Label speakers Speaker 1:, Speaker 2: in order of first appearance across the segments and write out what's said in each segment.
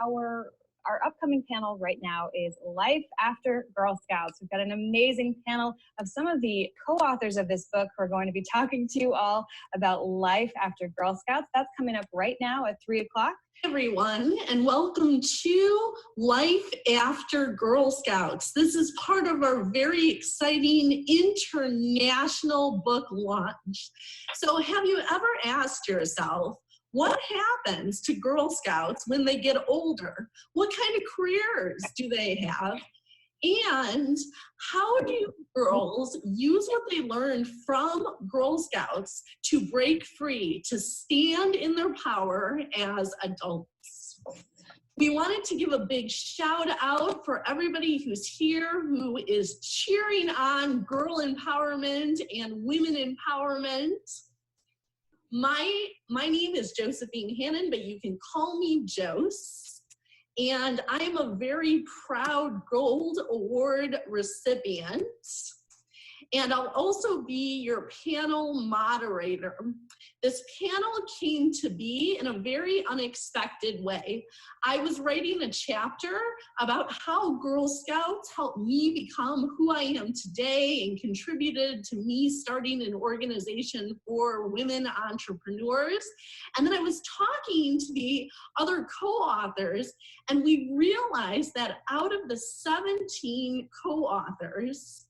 Speaker 1: our upcoming panel right now is Life After Girl Scouts. We've got an amazing panel of some of the co-authors of this book who are going to be talking to you all about life after Girl Scouts. That's coming up right now at 3 o'clock.
Speaker 2: Everyone, and welcome to Life After Girl Scouts. This is part of our very exciting international book launch. So have you ever asked yourself, what happens to Girl Scouts when they get older? What kind of careers do they have? And how do girls use what they learned from Girl Scouts to break free, to stand in their power as adults? We wanted to give a big shout out for everybody who's here, who is cheering on girl empowerment and women empowerment. My name is Josephine Hannon, but you can call me Jose. And I'm a very proud Gold Award recipient. And I'll also be your panel moderator. This panel came to be in a very unexpected way. I was writing a chapter about how Girl Scouts helped me become who I am today and contributed to me starting an organization for women entrepreneurs. And then I was talking to the other co-authors, and we realized that out of the 17 co-authors,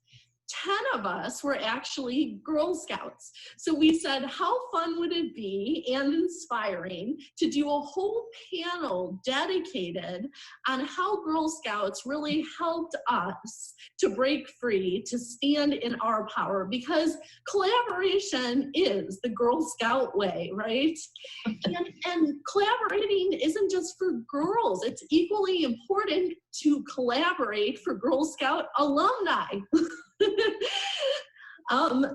Speaker 2: 10 of us were actually Girl Scouts. So we said, how fun would it be and inspiring to do a whole panel dedicated on how Girl Scouts really helped us to break free, to stand in our power, because collaboration is the Girl Scout way, right? And collaborating isn't just for girls. It's equally important to collaborate for Girl Scout alumni.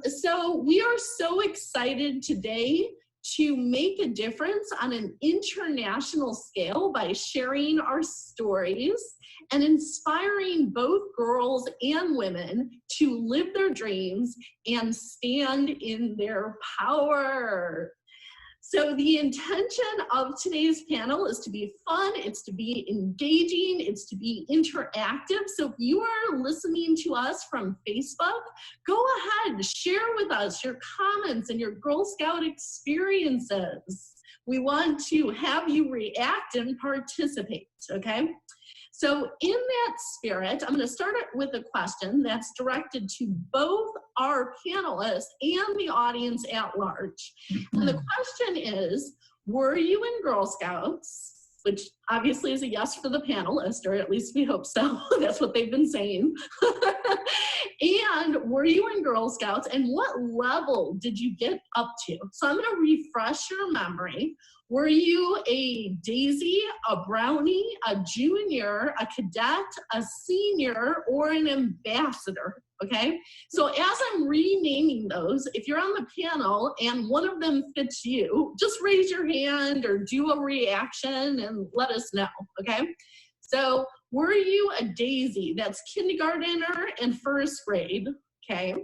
Speaker 2: So we are so excited today to make a difference on an international scale by sharing our stories and inspiring both girls and women to live their dreams and stand in their power. So the intention of today's panel is to be fun, it's to be engaging, it's to be interactive. So if you are listening to us from Facebook, go ahead, share with us your comments and your Girl Scout experiences. We want to have you react and participate, okay? So in that spirit, I'm going to start with a question that's directed to both our panelists and the audience at large. And the question is, were you in Girl Scouts? Which obviously is a yes for the panelists, or at least we hope so. That's what they've been saying. And were you in Girl Scouts, and what level did you get up to? So I'm going to refresh your memory. Were you a daisy, a brownie, a junior, a cadet, a senior, or an ambassador? Okay, so as I'm renaming those, if you're on the panel and one of them fits you, just raise your hand or do a reaction and let us know, okay? So were you a daisy? That's kindergartner and first grade, okay?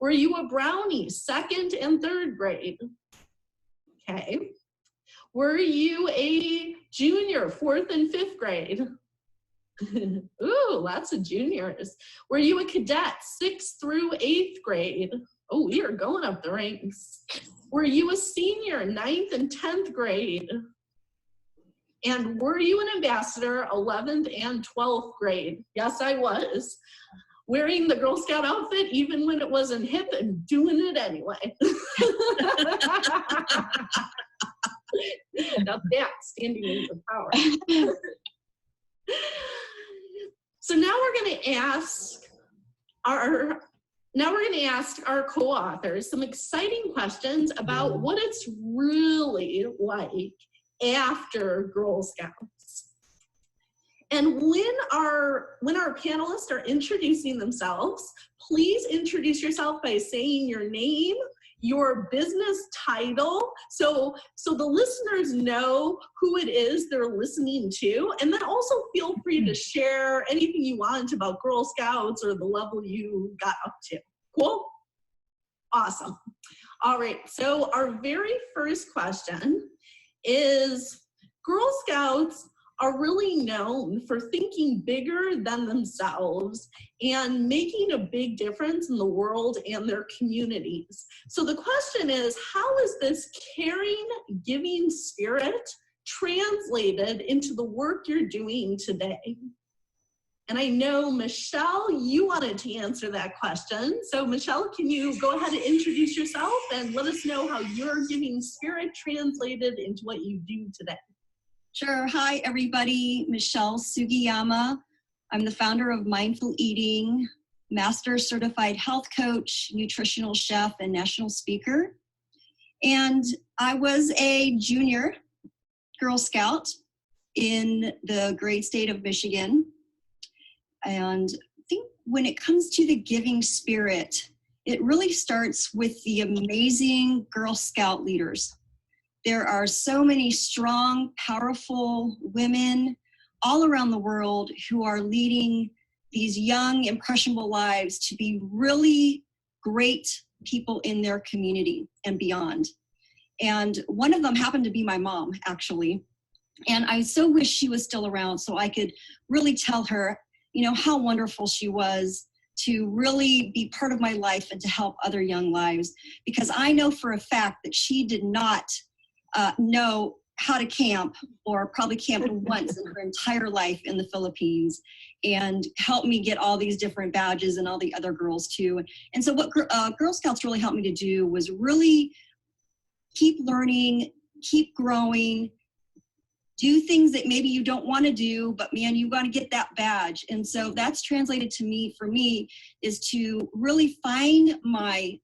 Speaker 2: Were you a brownie, second and third grade? Okay. Were you a junior, fourth and fifth grade? Ooh, lots of juniors. Were you a cadet, 6th through 8th grade? Oh, we are going up the ranks. Were you a senior, 9th and 10th grade? And were you an ambassador, 11th and 12th grade? Yes, I was. Wearing the Girl Scout outfit even when it wasn't hip and doing it anyway. Now that's standing in the power. So now we're going to ask our co-authors some exciting questions about what it's really like after Girl Scouts. And when our panelists are introducing themselves, please introduce yourself by saying your name, your business title, so the listeners know who it is they're listening to, and then also feel free to share anything you want about Girl Scouts or the level you got up to. Cool? Awesome. All right, so our very first question is, Girl Scouts are really known for thinking bigger than themselves and making a big difference in the world and their communities. So the question is, how is this caring, giving spirit translated into the work you're doing today? And I know, Michelle, you wanted to answer that question. So Michelle, can you go ahead and introduce yourself and let us know how your giving spirit translated into what you do today?
Speaker 3: Sure. Hi, everybody. Michelle Sugiyama. I'm the founder of Mindful Eating, Master Certified Health Coach, Nutritional Chef, and National Speaker. And I was a junior Girl Scout in the great state of Michigan. And I think when it comes to the giving spirit, it really starts with the amazing Girl Scout leaders. There are so many strong, powerful women all around the world who are leading these young, impressionable lives to be really great people in their community and beyond. And one of them happened to be my mom, actually. And I so wish she was still around so I could really tell her, you know, how wonderful she was to really be part of my life and to help other young lives. Because I know for a fact that she did not know how to camp, or probably camped once in her entire life in the Philippines, and helped me get all these different badges and all the other girls too. And so what Girl Scouts really helped me to do was really keep learning, keep growing, do things that maybe you don't want to do, but man, you got to get that badge. And so that's translated to me, for me, is to really find my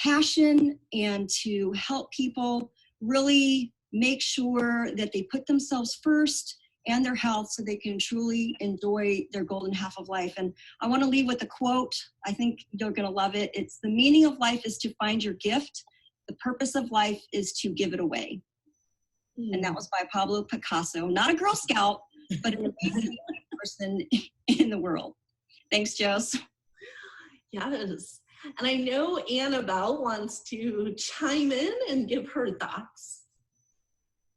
Speaker 3: passion and to help people really make sure that they put themselves first and their health so they can truly enjoy their golden half of life. And I want to leave with a quote. I think you're going to love it. It's, "The meaning of life is to find your gift. The purpose of life is to give it away." And that was by Pablo Picasso. Not a Girl Scout, but an amazing person in the world. Thanks, Jess.
Speaker 2: Yes. And I know Annabelle wants to chime in and give her thoughts.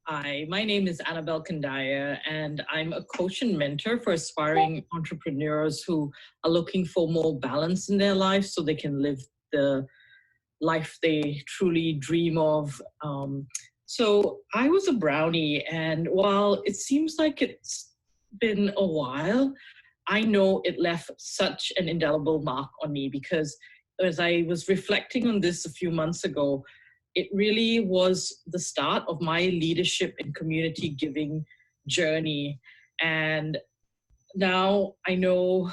Speaker 4: Hi, my name is Annabelle Kandaya, and I'm a coach and mentor for aspiring entrepreneurs who are looking for more balance in their life so they can live the life they truly dream of. So I was a brownie, and while it seems like it's been a while, I know it left such an indelible mark on me, because as I was reflecting on this a few months ago, it really was the start of my leadership and community giving journey. And now I know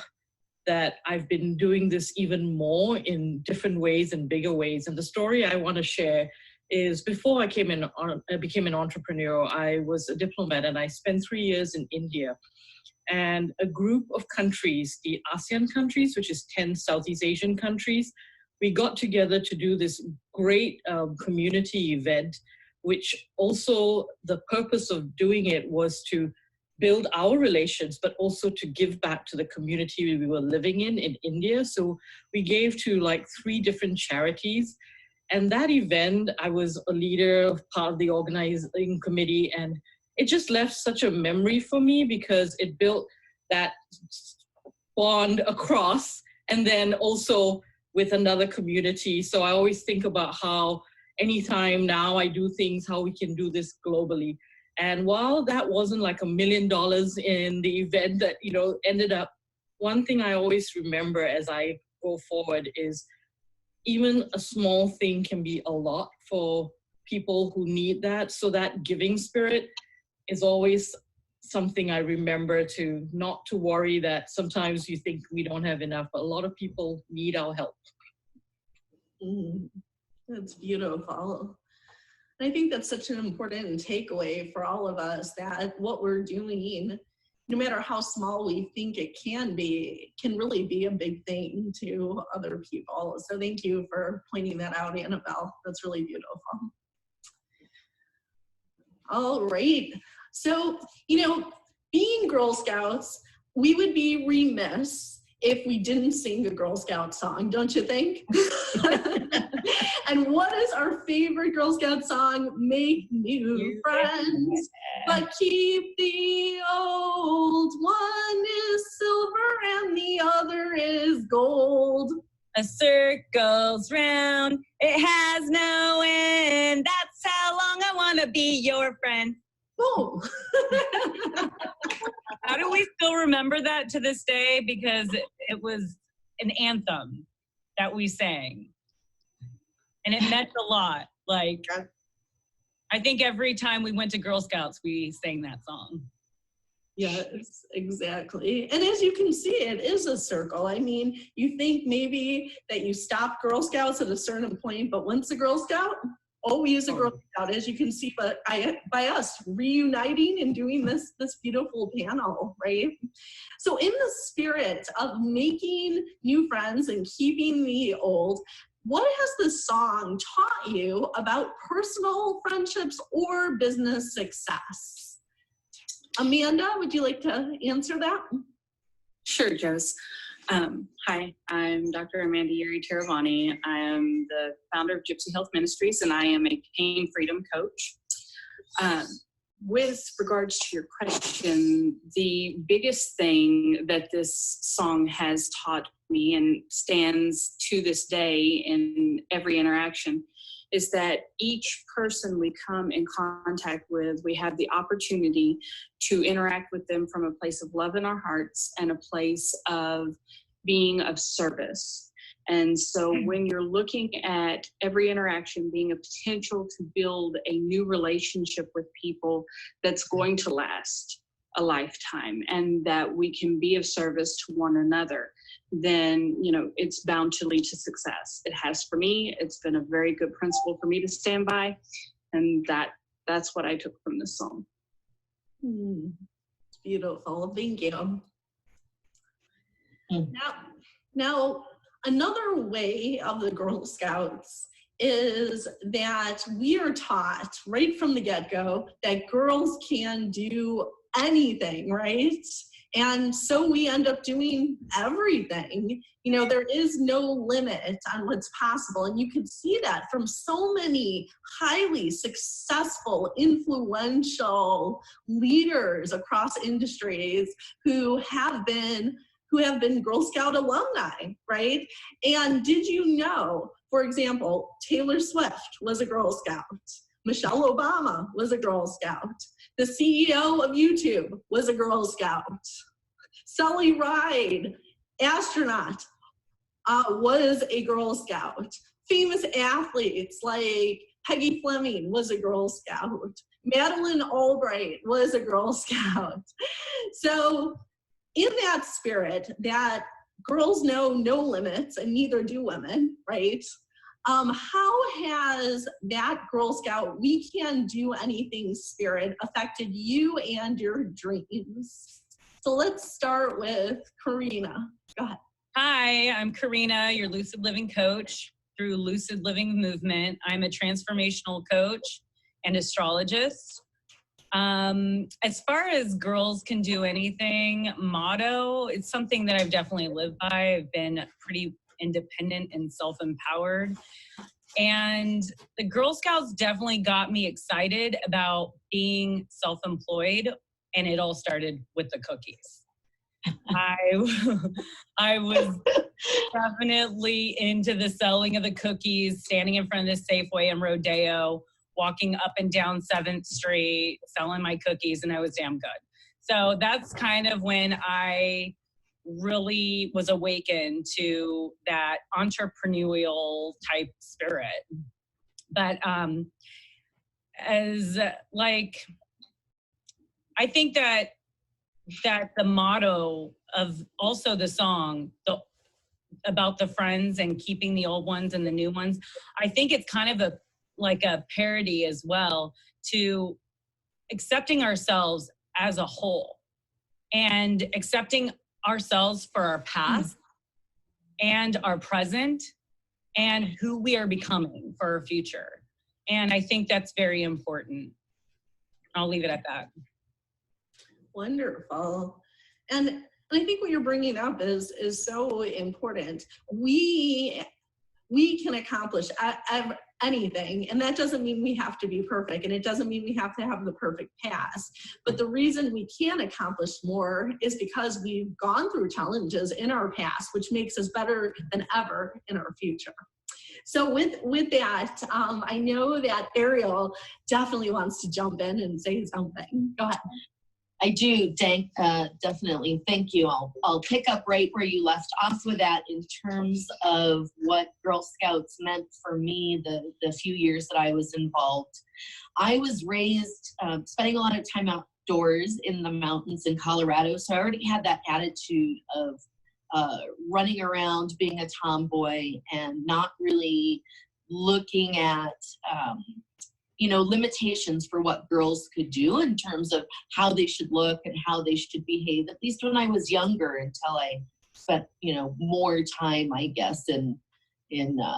Speaker 4: that I've been doing this even more in different ways and bigger ways. And the story I want to share is, before I became an entrepreneur, I was a diplomat, and I spent 3 years in India. And a group of countries, the ASEAN countries, which is 10 Southeast Asian countries, we got together to do this great community event, which also the purpose of doing it was to build our relations, but also to give back to the community we were living in India. So we gave to like 3 different charities. And that event, I was a leader, part of the organizing committee, and it just left such a memory for me, because it built that bond across, and then also with another community. So I always think about how anytime now I do things, how we can do this globally. And while that wasn't like $1 million in the event that, you know, ended up, one thing I always remember as I go forward is even a small thing can be a lot for people who need that. So that giving spirit is always something I remember, to not to worry that sometimes you think we don't have enough, but a lot of people need our help.
Speaker 2: That's beautiful. I think that's such an important takeaway for all of us, that what we're doing, no matter how small we think it can be, can really be a big thing to other people. So thank you for pointing that out, Annabelle. That's really beautiful. All right. So, you know, being Girl Scouts, we would be remiss if we didn't sing a Girl Scout song, don't you think? And what is our favorite Girl Scout song? Make new friends, but keep the
Speaker 5: How do we still remember that to this day? Because it was an anthem that we sang. And it meant a lot. Like, I think every time we went to Girl Scouts, we sang that song.
Speaker 2: Yes, exactly. And as you can see, it is a circle. I mean, you think maybe that you stop Girl Scouts at a certain point, but once a Girl Scout, always a Girl Scout, as you can see by us reuniting and doing this beautiful panel, right? So in the spirit of making new friends and keeping the old, what has this song taught you about personal friendships or business success? Amanda, would you like to answer that?
Speaker 6: Sure, Jose. Hi, I'm Dr. Amanda Giri Taravani. I am the founder of Gypsy Health Ministries, and I am a pain freedom coach. With regards to your question, the biggest thing that this song has taught me and stands to this day in every interaction is that each person we come in contact with, we have the opportunity to interact with them from a place of love in our hearts and a place of being of service. And so when you're looking at every interaction being a potential to build a new relationship with people that's going to last a lifetime and that we can be of service to one another, then, you know, it's bound to lead to success. It has for me. It's been a very good principle for me to stand by. And that's what I took from this song.
Speaker 2: It's beautiful. Thank you. Now, another way of the Girl Scouts is that we are taught right from the get-go that girls can do anything, right? And so we end up doing everything. You know, there is no limit on what's possible. And you can see that from so many highly successful, influential leaders across industries who have been Girl Scout alumni, right? And did you know, for example, Taylor Swift was a Girl Scout. Michelle Obama was a Girl Scout. The CEO of YouTube was a Girl Scout. Sully Ride, astronaut, was a Girl Scout. Famous athletes like Peggy Fleming was a Girl Scout. Madeleine Albright was a Girl Scout. So in that spirit that girls know no limits and neither do women, right? How has that Girl Scout we can do anything spirit affected you and your dreams? So let's start with Karina. Go ahead.
Speaker 5: Hi, I'm Karina, your Lucid Living coach through Lucid Living Movement. I'm a transformational coach and astrologist. As far as girls can do anything motto, it's something that I've definitely lived by. I've been pretty independent and self-empowered. And the Girl Scouts definitely got me excited about being self-employed, and it all started with the cookies. I was definitely into the selling of the cookies, standing in front of the Safeway in Rodeo, walking up and down 7th Street, selling my cookies, and I was damn good. So that's kind of when I really was awakened to that entrepreneurial type spirit. But I think that the motto of also the song about the friends and keeping the old ones and the new ones, I think it's kind of like a parody as well to accepting ourselves as a whole and accepting ourselves for our past and our present and who we are becoming for our future. And I think that's very important. I'll leave it at that.
Speaker 2: Wonderful. And I think what you're bringing up is so important. We can accomplish anything, and that doesn't mean we have to be perfect, and it doesn't mean we have to have the perfect past. But the reason we can accomplish more is because we've gone through challenges in our past, which makes us better than ever in our future. So with that, I know that Ariel definitely wants to jump in and say something. Go ahead.
Speaker 7: I do, definitely. Thank you. I'll pick up right where you left off with that in terms of what Girl Scouts meant for me the few years that I was involved. I was raised spending a lot of time outdoors in the mountains in Colorado, so I already had that attitude of running around, being a tomboy, and not really looking at limitations for what girls could do in terms of how they should look and how they should behave, at least when I was younger, until I spent, more time, I guess, in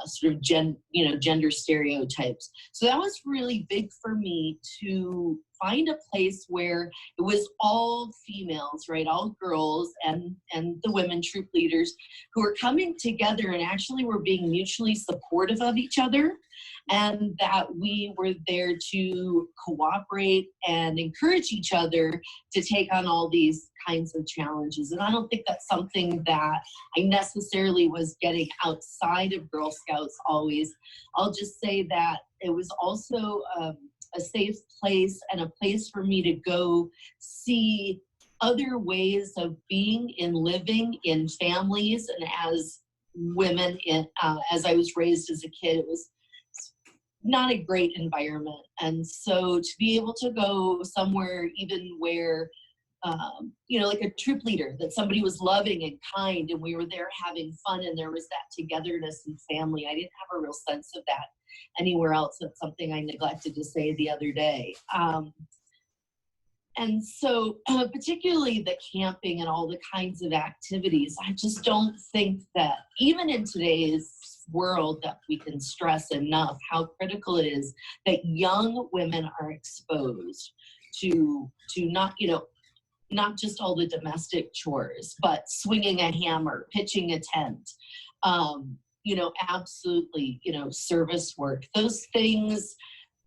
Speaker 7: sort of gender stereotypes. So that was really big for me to find a place where it was all females, right? All girls and the women troop leaders who were coming together and actually were being mutually supportive of each other, and that we were there to cooperate and encourage each other to take on all these kinds of challenges. And I don't think that's something that I necessarily was getting outside of Girl Scouts always. I'll just say that it was also a safe place and a place for me to go see other ways of being and living in families. And as women, as I was raised as a kid, it was not a great environment. And so to be able to go somewhere even where, like a troop leader, that somebody was loving and kind and we were there having fun and there was that togetherness and family. I didn't have a real sense of that anywhere else. That's something I neglected to say the other day. And so particularly the camping and all the kinds of activities, I just don't think that even in today's world that we can stress enough how critical it is that young women are exposed to not just all the domestic chores, but swinging a hammer, pitching a tent, absolutely, service work. Those things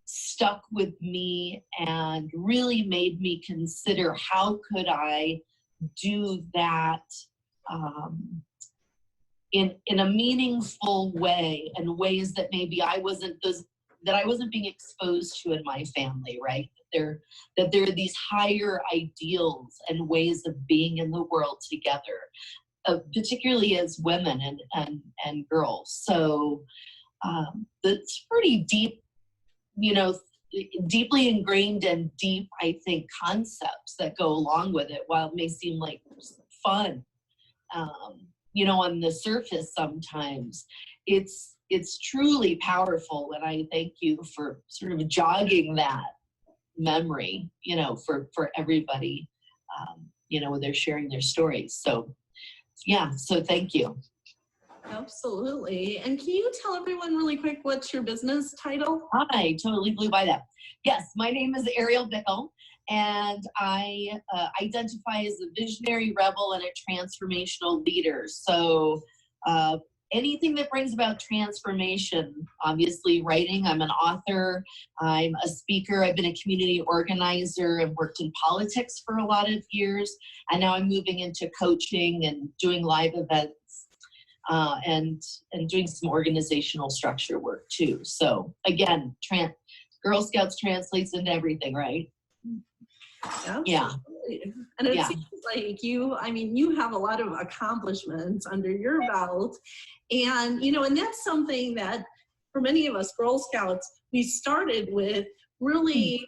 Speaker 7: stuck with me and really made me consider how could I do that in a meaningful way, and ways that maybe I wasn't being exposed to in my family, right? That there are these higher ideals and ways of being in the world together, particularly as women and girls. So it's pretty deep, deeply ingrained and deep, I think, concepts that go along with it. While it may seem like fun, on the surface sometimes, it's truly powerful. And I thank you for sort of jogging that memory, for everybody, when they're sharing their stories. So, so thank you.
Speaker 2: Absolutely. And can you tell everyone really quick, what's your business title?
Speaker 7: I totally blew by that. Yes, my name is Ariel Bickle, and I identify as a visionary rebel and a transformational leader. So anything that brings about transformation, obviously writing, I'm an author, I'm a speaker, I've been a community organizer and worked in politics for a lot of years. And now I'm moving into coaching and doing live events. And doing some organizational structure work too. So again, Girl Scouts translates into everything, right?
Speaker 2: Absolutely.
Speaker 7: Yeah.
Speaker 2: And it seems like you have a lot of accomplishments under your belt. And, and that's something that for many of us Girl Scouts, we started with really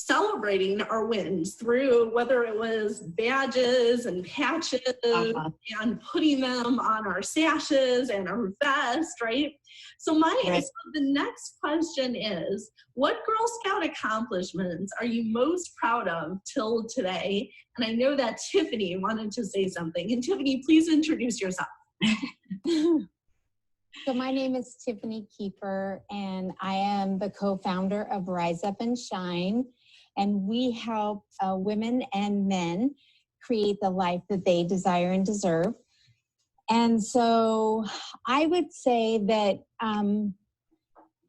Speaker 2: celebrating our wins through whether it was badges and patches and putting them on our sashes and our vest, right? So so the next question is, what Girl Scout accomplishments are you most proud of till today? And I know that Tiffany wanted to say something. And Tiffany, please introduce yourself.
Speaker 8: So my name is Tiffany Kiefer, and I am the co-founder of Rise Up and Shine. And we help women and men create the life that they desire and deserve. And so I would say that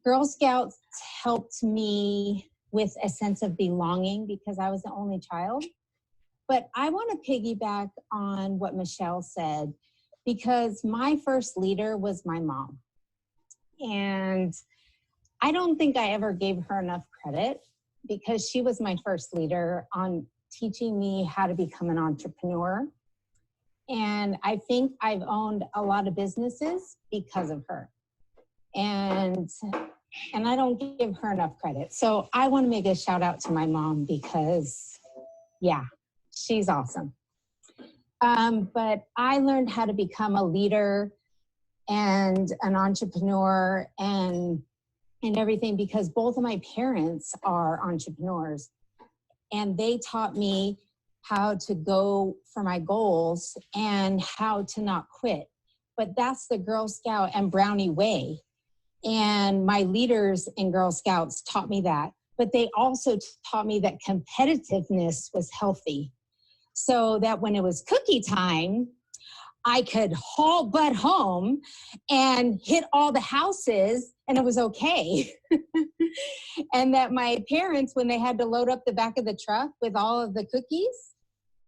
Speaker 8: Girl Scouts helped me with a sense of belonging because I was the only child. But I want to piggyback on what Michelle said, because my first leader was my mom. And I don't think I ever gave her enough credit, because she was my first leader on teaching me how to become an entrepreneur. And I think I've owned a lot of businesses because of her. And I don't give her enough credit. So I want to make a shout out to my mom because, yeah, she's awesome. But I learned how to become a leader and an entrepreneur and everything because both of my parents are entrepreneurs. And they taught me how to go for my goals and how to not quit. But that's the Girl Scout and Brownie way. And my leaders in Girl Scouts taught me that. But they also taught me that competitiveness was healthy. So that when it was cookie time, I could haul butt home and hit all the houses and it was okay. And that my parents, when they had to load up the back of the truck with all of the cookies,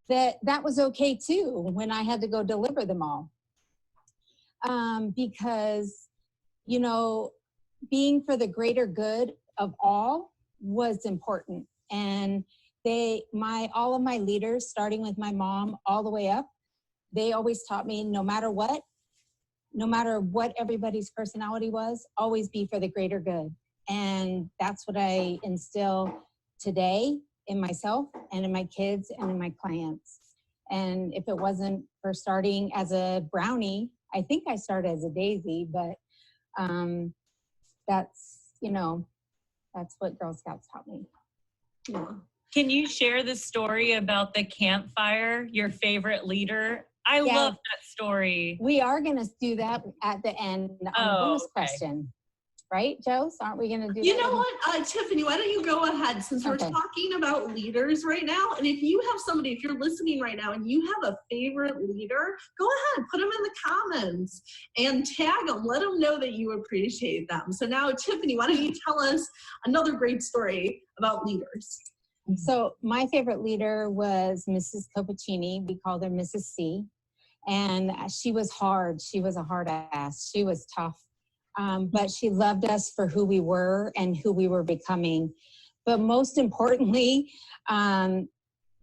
Speaker 8: that was okay too when I had to go deliver them all. Because, you know, being for the greater good of all was important. And all of my leaders, starting with my mom all the way up, they always taught me no matter what everybody's personality was, always be for the greater good. And that's what I instill today in myself and in my kids and in my clients. And if it wasn't for starting as a brownie, I think I started as a daisy, but that's what Girl Scouts taught me. Yeah.
Speaker 5: Can you share the story about the campfire, your favorite leader? I love that story.
Speaker 8: We are going to do that at the end on the bonus question. Right, Joe? So aren't we going to do that?
Speaker 2: You know what, Tiffany, why don't you go ahead since we're talking about leaders right now. And if you have somebody, if you're listening right now and you have a favorite leader, go ahead, put them in the comments and tag them. Let them know that you appreciate them. So now, Tiffany, why don't you tell us another great story about leaders?
Speaker 8: So my favorite leader was Mrs. Copaccini. We called her Mrs. C. And she was hard. She was a hard ass. She was tough. But she loved us for who we were and who we were becoming. But most importantly,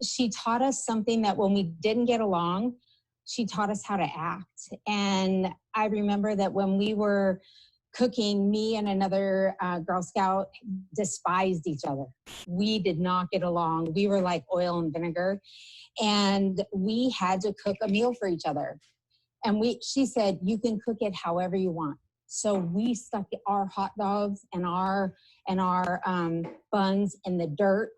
Speaker 8: she taught us something that when we didn't get along, she taught us how to act. And I remember that when we were cooking, me and another Girl Scout despised each other. We did not get along. We were like oil and vinegar. And we had to cook a meal for each other. And she said, you can cook it however you want. So we stuck our hot dogs and our buns in the dirt.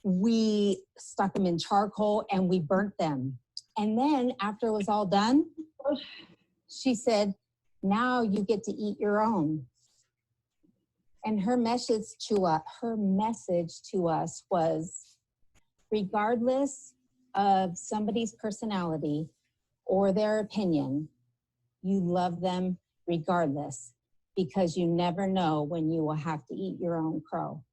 Speaker 8: We stuck them in charcoal and we burnt them. And then after it was all done, she said, now you get to eat your own. And her message to us was, regardless of somebody's personality or their opinion, you love them regardless, because you never know when you will have to eat your own crow.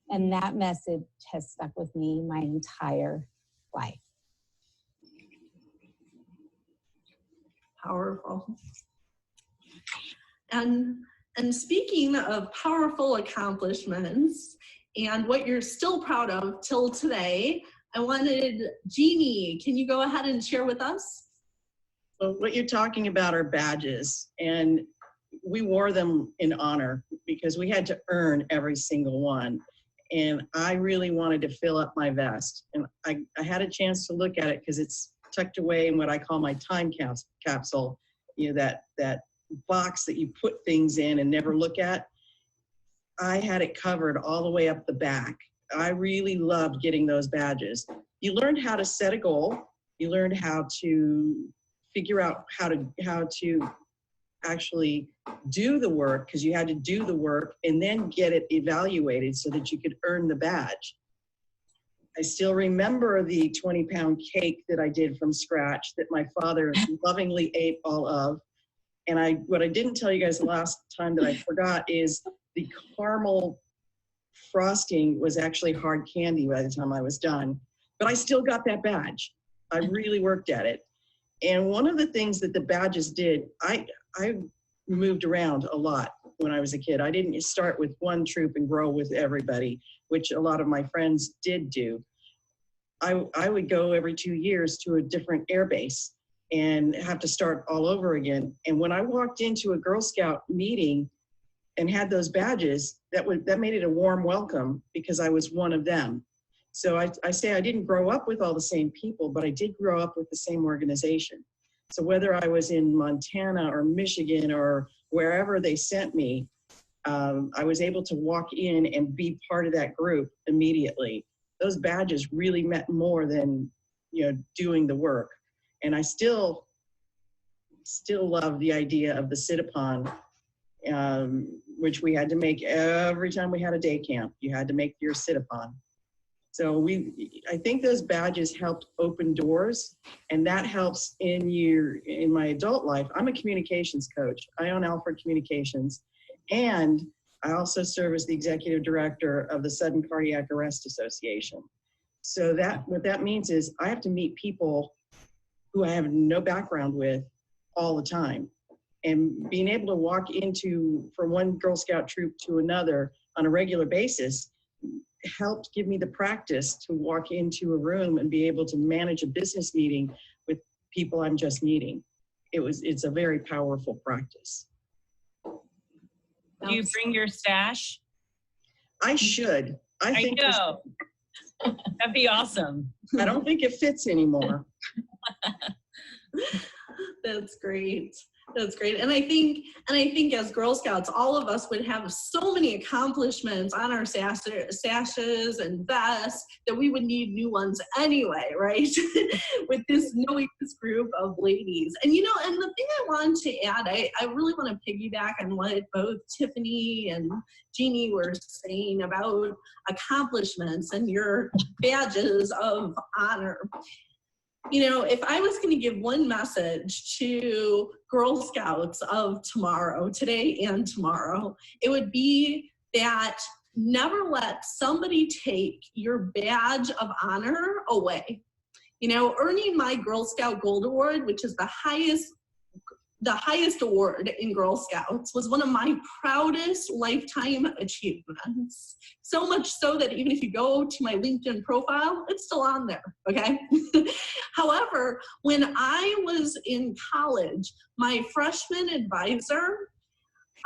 Speaker 8: And that message has stuck with me my entire life.
Speaker 2: Powerful. And speaking of powerful accomplishments and what you're still proud of till today, I wanted Jeannie, can you go ahead and share with us?
Speaker 9: So what you're talking about are badges, and we wore them in honor because we had to earn every single one. And I really wanted to fill up my vest. And I had a chance to look at it because it's tucked away in what I call my time capsule, you know, that box that you put things in and never look at. I had it covered all the way up the back. I really loved getting those badges. You learned how to set a goal. You learned how to figure out how to actually do the work, because you had to do the work and then get it evaluated so that you could earn the badge. I still remember the 20-pound cake that I did from scratch that my father lovingly ate all of. And what I didn't tell you guys the last time that I forgot is the caramel frosting was actually hard candy by the time I was done. But I still got that badge. I really worked at it. And one of the things that the badges did, I moved around a lot when I was a kid. I didn't start with one troop and grow with everybody, which a lot of my friends did do. I would go every 2 years to a different air base and have to start all over again. And when I walked into a Girl Scout meeting and had those badges, that made it a warm welcome because I was one of them. So I say I didn't grow up with all the same people, but I did grow up with the same organization. So whether I was in Montana or Michigan or wherever they sent me, I was able to walk in and be part of that group immediately. Those badges really meant more than, doing the work. And I still love the idea of the sit-upon, which we had to make every time we had a day camp. You had to make your sit-upon. So I think those badges helped open doors, and that helps in my adult life. I'm a communications coach. I own Alfred Communications, and I also serve as the executive director of the Sudden Cardiac Arrest Association. So what that means is I have to meet people who I have no background with all the time. And being able to walk from one Girl Scout troop to another on a regular basis helped give me the practice to walk into a room and be able to manage a business meeting with people I'm just meeting. It's a very powerful practice.
Speaker 5: Do you bring your stash?
Speaker 9: I should. I
Speaker 5: know. That'd be awesome.
Speaker 9: I don't think it fits anymore.
Speaker 2: That's great. That's great. And I think as Girl Scouts, all of us would have so many accomplishments on our sashes and vests that we would need new ones anyway, right? With knowing this group of ladies. And and the thing I want to add, I really want to piggyback on what both Tiffany and Jeannie were saying about accomplishments and your badges of honor. If I was going to give one message to Girl Scouts of tomorrow, today and tomorrow, it would be that never let somebody take your badge of honor away. Earning my Girl Scout Gold Award, which is the highest award in Girl Scouts, was one of my proudest lifetime achievements. So much so that even if you go to my LinkedIn profile, it's still on there, okay? However, when I was in college, my freshman advisor,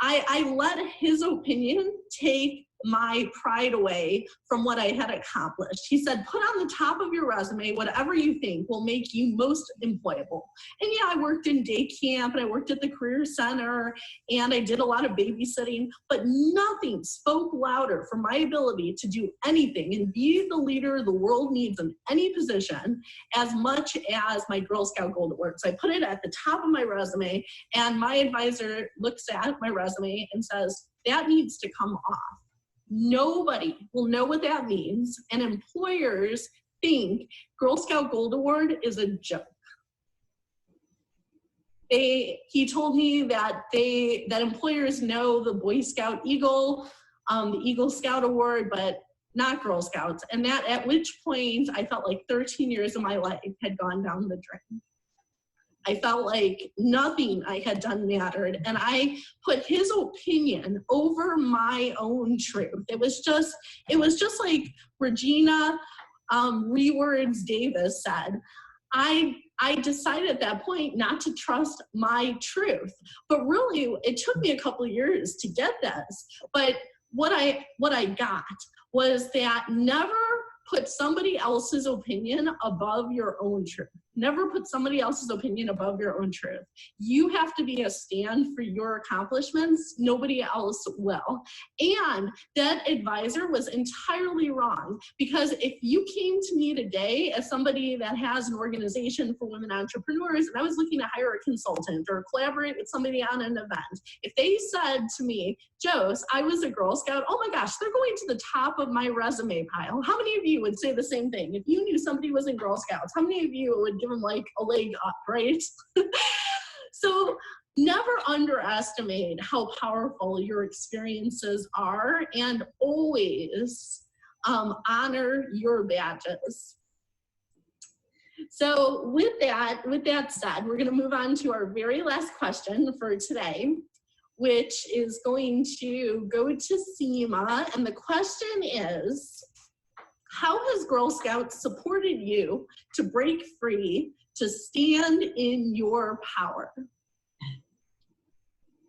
Speaker 2: I let his opinion take my pride away from what I had accomplished. He said, put on the top of your resume whatever you think will make you most employable. And yeah, I worked in day camp and I worked at the career center and I did a lot of babysitting, but nothing spoke louder for my ability to do anything and be the leader the world needs in any position as much as my Girl Scout Gold Award. So I put it at the top of my resume, and my advisor looks at my resume and says, that needs to come off. Nobody will know what that means, and employers think Girl Scout Gold Award is a joke. He told me that employers know the Boy Scout Eagle, the Eagle Scout Award, but not Girl Scouts. And that at which point I felt like 13 years of my life had gone down the drain. I felt like nothing I had done mattered, and I put his opinion over my own truth. It was just like Regina Rewords Davis said. I decided at that point not to trust my truth, but really it took me a couple of years to get this. But what I got was that never put somebody else's opinion above your own truth. Never put somebody else's opinion above your own truth. You have to be a stand for your accomplishments. Nobody else will. And that advisor was entirely wrong, because if you came to me today as somebody that has an organization for women entrepreneurs and I was looking to hire a consultant or collaborate with somebody on an event, if they said to me, Jose, I was a Girl Scout, oh my gosh, they're going to the top of my resume pile. How many of you would say the same thing? If you knew somebody was in Girl Scouts, how many of you would give them like a leg up, right? So never underestimate how powerful your experiences are, and always honor your badges. So with that said, we're gonna move on to our very last question for today, which is going to go to Seema. And the question is, how has Girl Scouts supported you to break free, to stand in your power?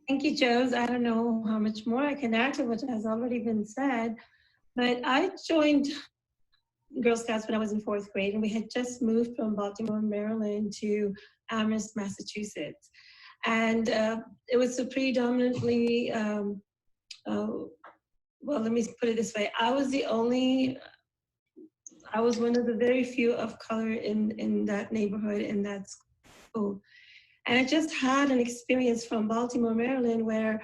Speaker 10: Thank you, Joes. I don't know how much more I can add to what has already been said, but I joined Girl Scouts when I was in 4th grade, and we had just moved from Baltimore, Maryland to Amherst, Massachusetts. And it was a predominantly, well, let me put it this way. I was one of the very few of color in that neighborhood, in that school. And I just had an experience from Baltimore, Maryland, where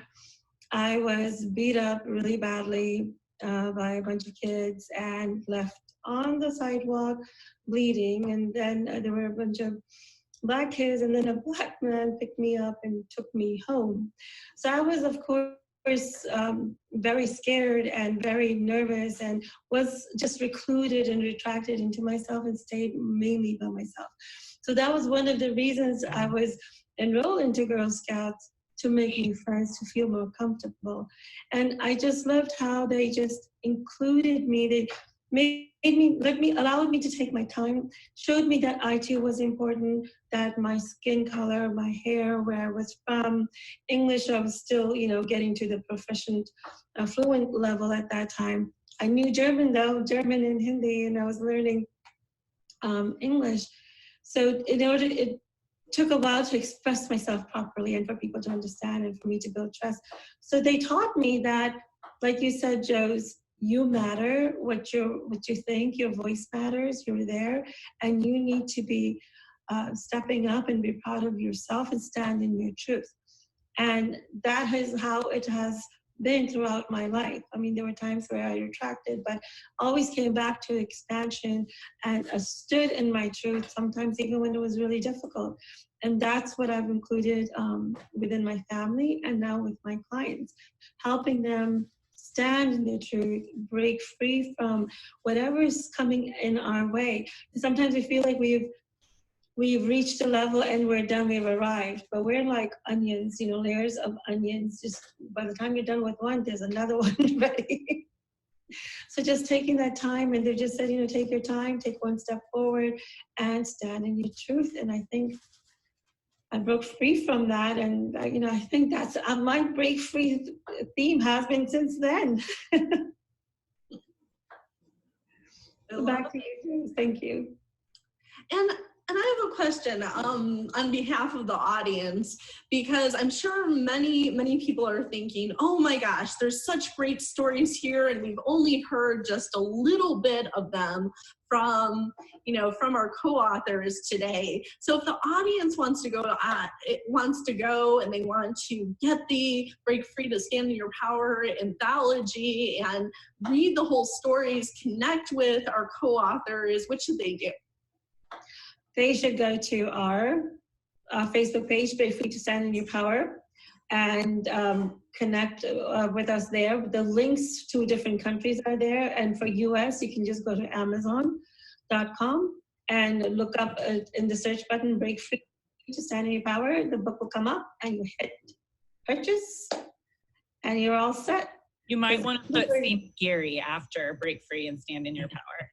Speaker 10: I was beat up really badly by a bunch of kids and left on the sidewalk bleeding. And then there were a bunch of Black kids, and then a Black man picked me up and took me home. So I was, of course, very scared and very nervous, and was just recluded and retracted into myself and stayed mainly by myself. So that was one of the reasons I was enrolled into Girl Scouts, to make new friends, to feel more comfortable. And I just loved how they just included me. They allowed me to take my time, showed me that I too was important, that my skin color, my hair, where I was from, English, I was still, getting to the proficient, fluent level at that time. I knew German though, German and Hindi, and I was learning English. So it took a while to express myself properly and for people to understand and for me to build trust. So they taught me that, like you said, Joes, you matter, what you think, your voice matters, you're there, and you need to be stepping up and be proud of yourself and stand in your truth. And that is how it has been throughout my life. I mean, there were times where I retracted, but always came back to expansion and stood in my truth, sometimes even when it was really difficult. And that's what I've included within my family and now with my clients, helping them stand in their truth, break free from whatever is coming in our way. Sometimes we feel like we've reached a level and we're done, we've arrived, but we're like onions, layers of onions. Just by the time you're done with one, there's another one ready. So just taking that time, and they just said, take your time, take one step forward and stand in your truth. And I think I broke free from that. And, I think that's my break free theme has been since then. Back to you, thank you.
Speaker 2: And I have a question on behalf of the audience, because I'm sure many people are thinking, oh my gosh, there's such great stories here, and we've only heard just a little bit of them from our co-authors today. So if the audience wants to go and they want to get the Break Free to Stand in Your Power anthology and read the whole stories, connect with our co-authors, what should they do?
Speaker 10: They should go to our Facebook page, Break Free to Stand in Your Power, and connect with us there. The links to different countries are there. And for US, you can just go to Amazon.com and look up in the search button, Break Free to Stand in Your Power. The book will come up and you hit purchase and you're all set.
Speaker 5: You might want to put Seema Giri after Break Free and Stand in Your Power.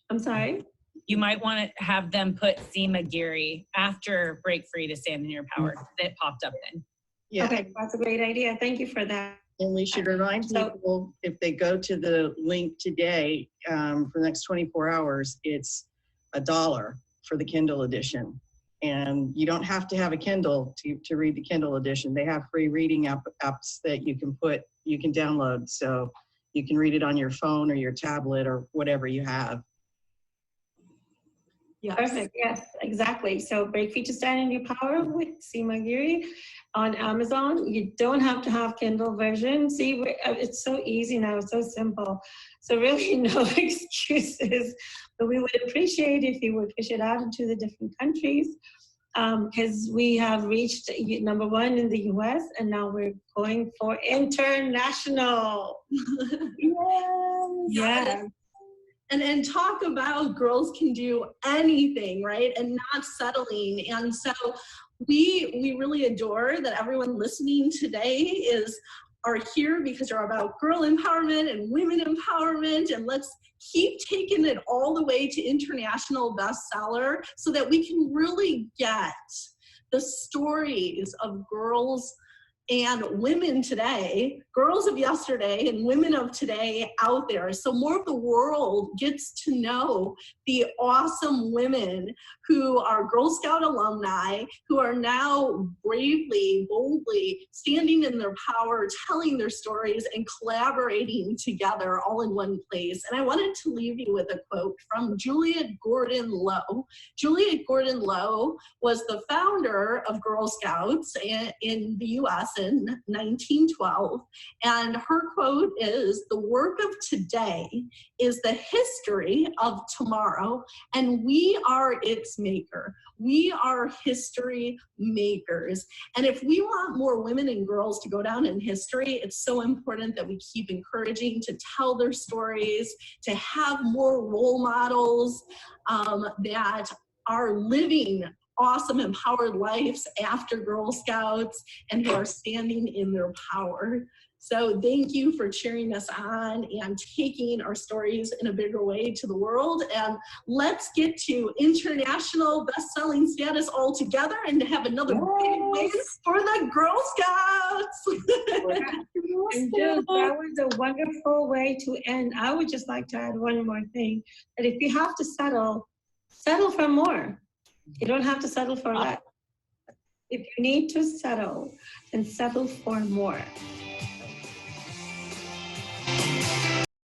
Speaker 10: I'm sorry?
Speaker 5: You might want to have them put Seema Giri after Break Free to Stand in Your Power. That popped up then.
Speaker 9: Yeah.
Speaker 10: Okay, that's a great idea. Thank you for that.
Speaker 9: And we should remind people, if they go to the link today, for the next 24 hours, it's $1 for the Kindle edition. And you don't have to have a Kindle to read the Kindle edition. They have free reading apps that you can download. So you can read it on your phone or your tablet or whatever you have.
Speaker 10: Yes. Perfect. Yes, exactly. So Break Free to Stand in Your Power with Seema Giri on Amazon. You don't have to have Kindle version. See, it's so easy now. It's so simple. So really no excuses. But we would appreciate if you would push it out into the different countries, because we have reached #1 in the US, and now we're going for international. Yes.
Speaker 2: Yes. And talk about girls can do anything, right? And not settling. And so we really adore that everyone listening today is are here because they're about girl empowerment and women empowerment, and let's keep taking it all the way to international bestseller so that we can really get the stories of girls and women today, girls of yesterday and women of today out there. So more of the world gets to know the awesome women who are Girl Scout alumni, who are now bravely, boldly standing in their power, telling their stories and collaborating together all in one place. And I wanted to leave you with a quote from Juliet Gordon Low. Juliet Gordon Low was the founder of Girl Scouts in the US in 1912. And her quote is, "The work of today is the history of tomorrow, and we are its maker." We are history makers. And if we want more women and girls to go down in history, it's so important that we keep encouraging to tell their stories, to have more role models that are living awesome, empowered lives after Girl Scouts and who are standing in their power. So thank you for cheering us on and taking our stories in a bigger way to the world. And let's get to international best-selling status all together and have another big win for the Girl Scouts.
Speaker 10: And Jill, that was a wonderful way to end. I would just like to add one more thing, that if you have to settle, settle for more. You don't have to settle for less. If you need to settle, then settle for more.